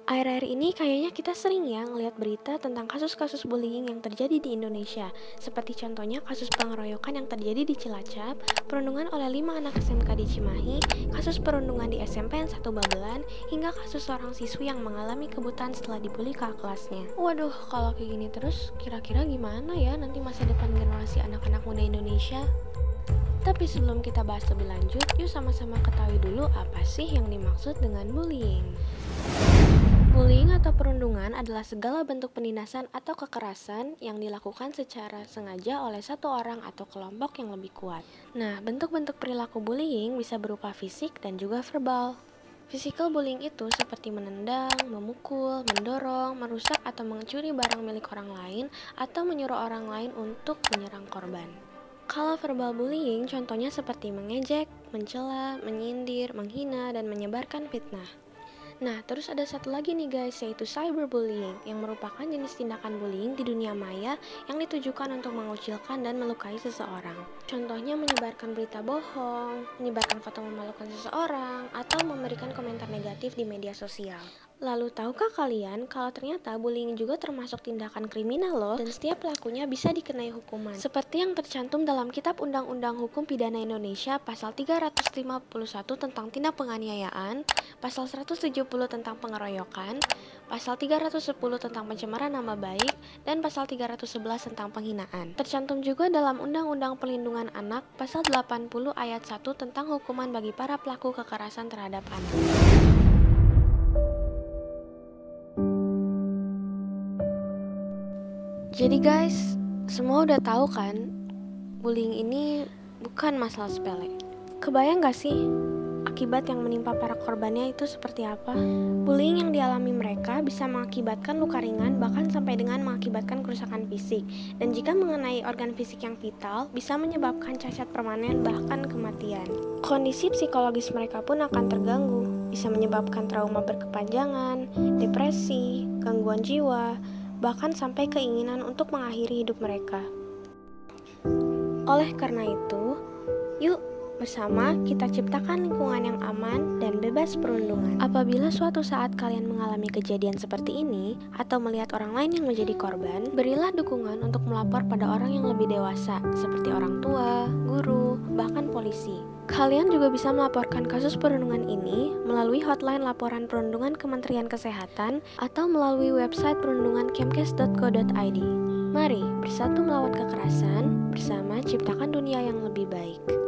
Akhir-akhir ini kayaknya kita sering ya ngelihat berita tentang kasus-kasus bullying yang terjadi di Indonesia. Seperti contohnya kasus pengeroyokan yang terjadi di Cilacap, perundungan oleh 5 anak SMK di Cimahi, kasus perundungan di SMP yang 1 Babelan, hingga kasus seorang siswi yang mengalami kebutaan setelah dibully kakak kelasnya. Waduh, kalau kayak gini terus, kira-kira gimana ya nanti masa depan generasi anak-anak muda Indonesia? Tapi sebelum kita bahas lebih lanjut, yuk sama-sama ketahui dulu apa sih yang dimaksud dengan bullying. Bullying atau perundungan adalah segala bentuk penindasan atau kekerasan yang dilakukan secara sengaja oleh satu orang atau kelompok yang lebih kuat. Nah, bentuk-bentuk perilaku bullying bisa berupa fisik dan juga verbal. Physical bullying itu seperti menendang, memukul, mendorong, merusak atau mencuri barang milik orang lain atau menyuruh orang lain untuk menyerang korban. Kalau verbal bullying contohnya seperti mengejek, mencela, menyindir, menghina, dan menyebarkan fitnah. Nah, terus ada satu lagi nih guys, yaitu cyberbullying, yang merupakan jenis tindakan bullying di dunia maya yang ditujukan untuk mengucilkan dan melukai seseorang. Contohnya menyebarkan berita bohong, menyebarkan foto memalukan seseorang, atau memberikan komentar negatif di media sosial. Lalu tahukah kalian kalau ternyata bullying juga termasuk tindakan kriminal loh, dan setiap pelakunya bisa dikenai hukuman. Seperti yang tercantum dalam Kitab Undang-Undang Hukum Pidana Indonesia pasal 351 tentang tindak penganiayaan, pasal 170 tentang pengeroyokan, pasal 310 tentang pencemaran nama baik, dan pasal 311 tentang penghinaan. Tercantum juga dalam Undang-Undang Perlindungan Anak pasal 80 ayat 1 tentang hukuman bagi para pelaku kekerasan terhadap anak. Jadi guys, semua udah tahu kan, bullying ini bukan masalah sepele. Kebayang gak sih akibat yang menimpa para korbannya itu seperti apa? Bullying yang dialami mereka bisa mengakibatkan luka ringan, bahkan sampai dengan mengakibatkan kerusakan fisik. Dan jika mengenai organ fisik yang vital, bisa menyebabkan cacat permanen bahkan kematian. Kondisi psikologis mereka pun akan terganggu, bisa menyebabkan trauma berkepanjangan, depresi, gangguan jiwa, bahkan sampai keinginan untuk mengakhiri hidup mereka. Oleh karena itu, yuk bersama kita ciptakan lingkungan yang aman dan bebas perundungan. Apabila suatu saat kalian mengalami kejadian seperti ini atau melihat orang lain yang menjadi korban, berilah dukungan untuk melapor pada orang yang lebih dewasa seperti orang tua, guru, bahkan polisi. Kalian juga bisa melaporkan kasus perundungan ini melalui hotline laporan perundungan Kementerian Kesehatan atau melalui website perundungan kemkes.go.id. Mari bersatu melawan kekerasan, bersama ciptakan dunia yang lebih baik.